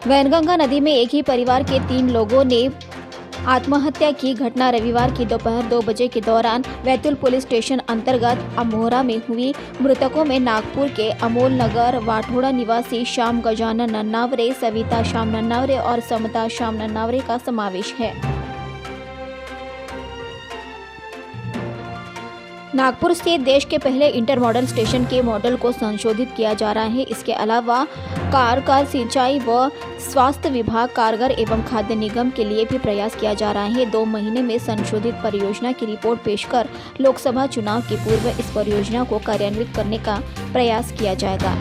वैनगंगा नदी में एक ही परिवार के 3 लोगों ने आत्महत्या की घटना रविवार की दोपहर 2 बजे के दौरान बैतूल पुलिस स्टेशन अंतर्गत अमोहरा में हुई। मृतकों में नागपुर के अमोल नगर वाठोड़ा निवासी श्याम गजानन नन्नावरे, सविता श्याम नन्नावरे और समता श्याम नन्नावरे का समावेश है। नागपुर स्थित देश के पहले इंटरमॉडल स्टेशन के मॉडल को संशोधित किया जा रहा है। इसके अलावा कार सिंचाई व स्वास्थ्य विभाग, कारगर एवं खाद्य निगम के लिए भी प्रयास किया जा रहा है। 2 महीने में संशोधित परियोजना की रिपोर्ट पेश कर लोकसभा चुनाव के पूर्व इस परियोजना को कार्यान्वित करने का प्रयास किया जाएगा।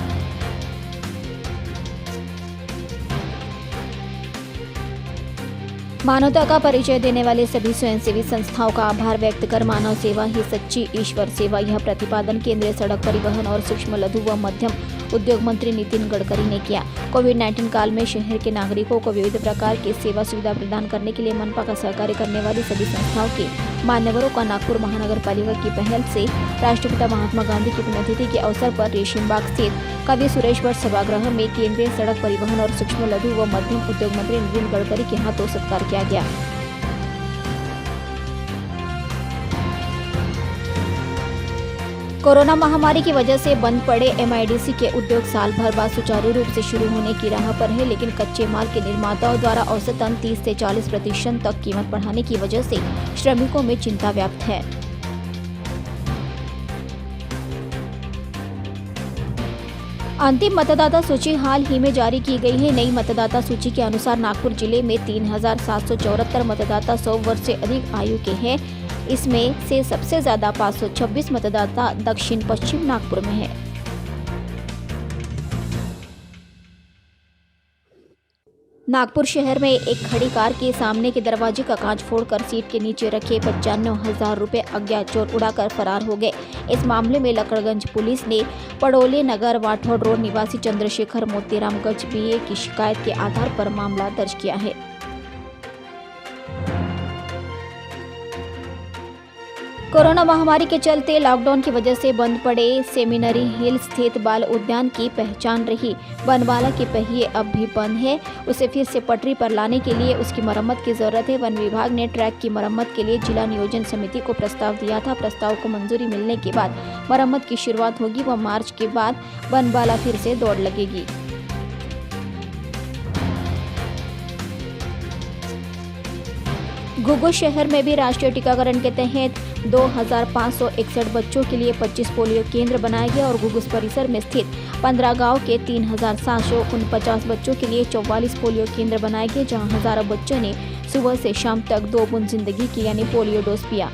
मानवता का परिचय देने वाले सभी स्वयंसेवी संस्थाओं का आभार व्यक्त कर मानव सेवा ही सच्ची ईश्वर सेवा, यह प्रतिपादन केंद्रीय सड़क परिवहन और सूक्ष्म लघु व मध्यम उद्योग मंत्री नितिन गडकरी ने किया। कोविड-19 काल में शहर के नागरिकों को विविध प्रकार की सेवा सुविधा प्रदान करने के लिए मनपा का सहकार्य करने वाली सभी संस्थाओं के मान्यवरों का नागपुर महानगर पालिका की पहल से राष्ट्रपिता महात्मा गांधी की पुण्यतिथि के अवसर पर रेशीमबाग स्थित कवि सुरेश भट्ट सभागृह में केंद्रीय सड़क परिवहन और सूक्ष्म लघु व मध्यम उद्योग मंत्री नितिन गडकरी के हाथों सत्कार किया गया। कोरोना महामारी की वजह से बंद पड़े एमआईडीसी के उद्योग साल भर बाद सुचारू रूप से शुरू होने की राह पर है, लेकिन कच्चे माल के निर्माताओं द्वारा औसतन 30 से 40% तक कीमत बढ़ाने की वजह से श्रमिकों में चिंता व्याप्त है। अंतिम मतदाता सूची हाल ही में जारी की गई है। नई मतदाता सूची के अनुसार नागपुर जिले में 3774 मतदाता 100 वर्ष से अधिक आयु के हैं। इसमें से सबसे ज्यादा 526 मतदाता दक्षिण पश्चिम नागपुर में है। नागपुर शहर में एक खड़ी कार के सामने के दरवाजे का कांच फोड़कर सीट के नीचे रखे 95,000 रुपए अज्ञात चोर उड़ाकर फरार हो गए। इस मामले में लकड़गंज पुलिस ने पड़ोले नगर वाठौड़ रोड निवासी चंद्रशेखर मोतीराम गज बीए की शिकायत के आधार पर मामला दर्ज किया है। कोरोना महामारी के चलते लॉकडाउन की वजह से बंद पड़े सेमिनरी हिल स्थित बाल उद्यान की पहचान रही बनवाला के पहिए अब भी बंद है। उसे फिर से पटरी पर लाने के लिए उसकी मरम्मत की जरूरत है। वन विभाग ने ट्रैक की मरम्मत के लिए जिला नियोजन समिति को प्रस्ताव दिया था। प्रस्ताव को मंजूरी मिलने के बाद मरम्मत की शुरुआत होगी व मार्च के बाद बनवाला फिर से दौड़ लगेगी। घुघुस शहर में भी राष्ट्रीय टीकाकरण के तहत 2561 बच्चों के लिए 25 पोलियो केंद्र बनाए गए और घुघुस परिसर में स्थित 15 गांव के 3749 बच्चों के लिए 44 पोलियो केंद्र बनाए गए, जहां हजारों बच्चों ने सुबह से शाम तक 2 बूंद जिंदगी की यानी पोलियो डोज पिया।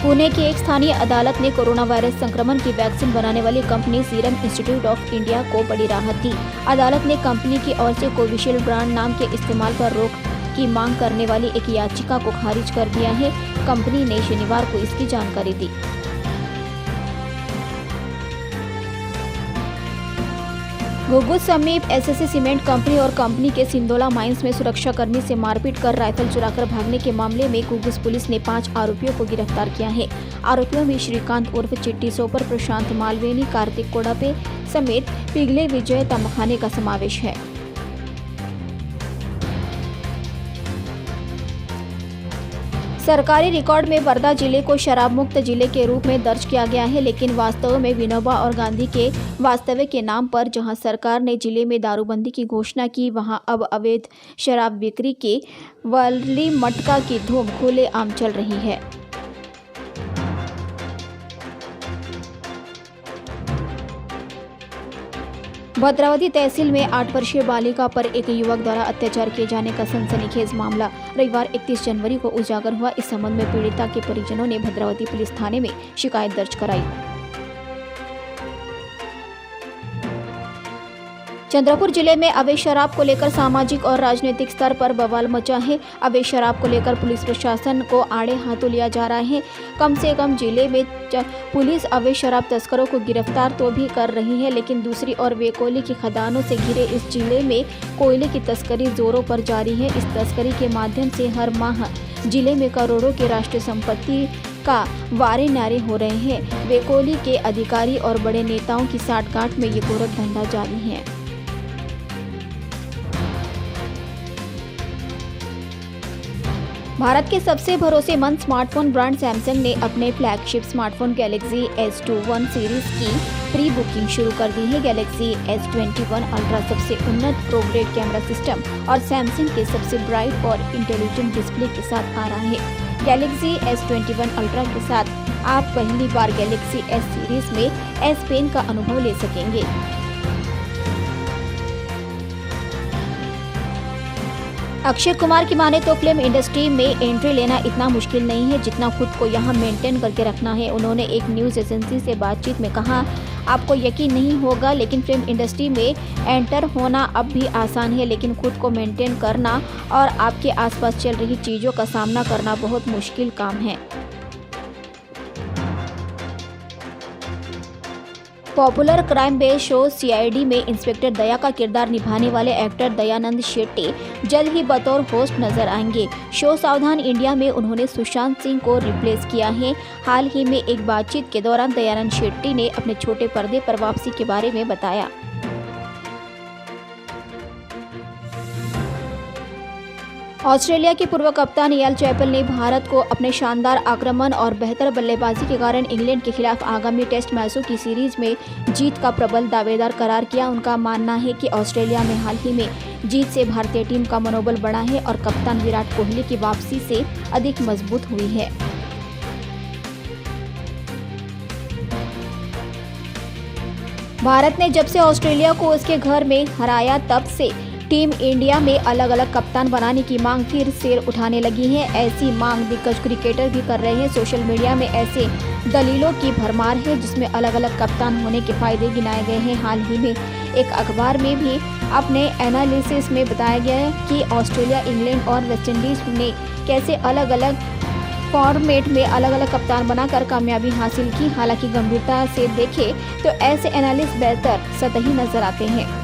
पुणे की एक स्थानीय अदालत ने कोरोना वायरस संक्रमण की वैक्सीन बनाने वाली company serum institute of India को बड़ी राहत दी। अदालत ने कंपनी की ओर से कोविशील्ड ब्रांड नाम के इस्तेमाल पर रोक की मांग करने वाली एक याचिका को खारिज कर दिया है। कंपनी ने शनिवार को इसकी जानकारी दी। घुघुस समीप एसएससी सीमेंट कंपनी और कंपनी के सिंदोला माइंस में सुरक्षाकर्मी से मारपीट कर राइफल चुराकर भागने के मामले में घुघुस पुलिस ने 5 आरोपियों को गिरफ्तार किया है। आरोपियों में श्रीकांत उर्फ चिट्टी सोपर, प्रशांत मालवेनी, कार्तिक कोड़ापे समेत पिघले विजय तमखाने का समावेश है। सरकारी रिकॉर्ड में वर्धा जिले को शराब मुक्त जिले के रूप में दर्ज किया गया है, लेकिन वास्तव में विनोबा और गांधी के वास्तव्य के नाम पर जहां सरकार ने जिले में दारूबंदी की घोषणा की, वहां अब अवैध शराब बिक्री के वल्ली मटका की धूम खुलेआम चल रही है। भद्रावती तहसील में 8 वर्षीय बालिका पर एक युवक द्वारा अत्याचार किए जाने का सनसनीखेज मामला रविवार 31 जनवरी को उजागर हुआ। इस संबंध में पीड़िता के परिजनों ने भद्रावती पुलिस थाने में शिकायत दर्ज कराई। चंद्रपुर जिले में अवैध शराब को लेकर सामाजिक और राजनीतिक स्तर पर बवाल मचा है। अवैध शराब को लेकर पुलिस प्रशासन को आड़े हाथों लिया जा रहा है। कम से कम जिले में पुलिस अवैध शराब तस्करों को गिरफ्तार तो भी कर रही है, लेकिन दूसरी ओर वेकोली की खदानों से घिरे इस जिले में कोयले की तस्करी जोरों पर जारी है। इस तस्करी के माध्यम से हर माह जिले में करोड़ों की राष्ट्रीय संपत्ति का वारे नारे हो रहे हैं। वे कोहली के अधिकारी और बड़े नेताओं की साठगांठ में ये गोरख धंधा जारी है। भारत के सबसे भरोसेमंद स्मार्टफोन ब्रांड सैमसंग ने अपने flagship smartphone Galaxy S21 series की प्री बुकिंग शुरू कर दी है। गैलेक्सी S21 अल्ट्रा सबसे उन्नत प्रो ग्रेड कैमरा सिस्टम और सैमसंग के सबसे ब्राइट और इंटेलिजेंट डिस्प्ले के साथ आ रहा है। गैलेक्सी S21 अल्ट्रा के साथ आप पहली बार गैलेक्सी S सीरीज में S पेन का अनुभव ले सकेंगे। अक्षय कुमार की माने तो फिल्म इंडस्ट्री में एंट्री लेना इतना मुश्किल नहीं है जितना खुद को यहाँ मेंटेन करके रखना है। उन्होंने एक न्यूज़ एजेंसी से बातचीत में कहा, आपको यकीन नहीं होगा लेकिन फिल्म इंडस्ट्री में एंटर होना अब भी आसान है, लेकिन खुद को मेंटेन करना और आपके आसपास चल रही चीज़ों का सामना करना बहुत मुश्किल काम है। Popular crime based show CID में इंस्पेक्टर दया का किरदार निभाने वाले एक्टर दयानंद शेट्टी जल्द ही बतौर होस्ट नजर आएंगे। शो सावधान इंडिया में उन्होंने सुशांत सिंह को रिप्लेस किया है। हाल ही में एक बातचीत के दौरान दयानंद शेट्टी ने अपने छोटे पर्दे पर वापसी के बारे में बताया। ऑस्ट्रेलिया के पूर्व कप्तान याल चैपल ने भारत को अपने शानदार आक्रमण और बेहतर बल्लेबाजी के कारण इंग्लैंड के खिलाफ आगामी टेस्ट मैचों की सीरीज में जीत का प्रबल दावेदार करार किया। उनका मानना है कि ऑस्ट्रेलिया में हाल ही में जीत से भारतीय टीम का मनोबल बढ़ा है और कप्तान विराट कोहली की वापसी से अधिक मजबूत हुई है। भारत ने जब से ऑस्ट्रेलिया को उसके घर में हराया तब से टीम इंडिया में अलग अलग कप्तान बनाने की मांग फिर से उठाने लगी है। ऐसी मांग दिग्गज क्रिकेटर भी कर रहे हैं। सोशल मीडिया में ऐसे दलीलों की भरमार है जिसमें अलग अलग कप्तान होने के फायदे गिनाए गए हैं। हाल ही में एक अखबार में भी अपने एनालिसिस में बताया गया है कि ऑस्ट्रेलिया, इंग्लैंड और वेस्टइंडीज ने कैसे अलग अलग फॉर्मेट में अलग अलग कप्तान बनाकर कामयाबी हासिल की। हालांकि गंभीरता से देखें तो ऐसे एनालिस्ट बेहतर सतही नजर आते हैं।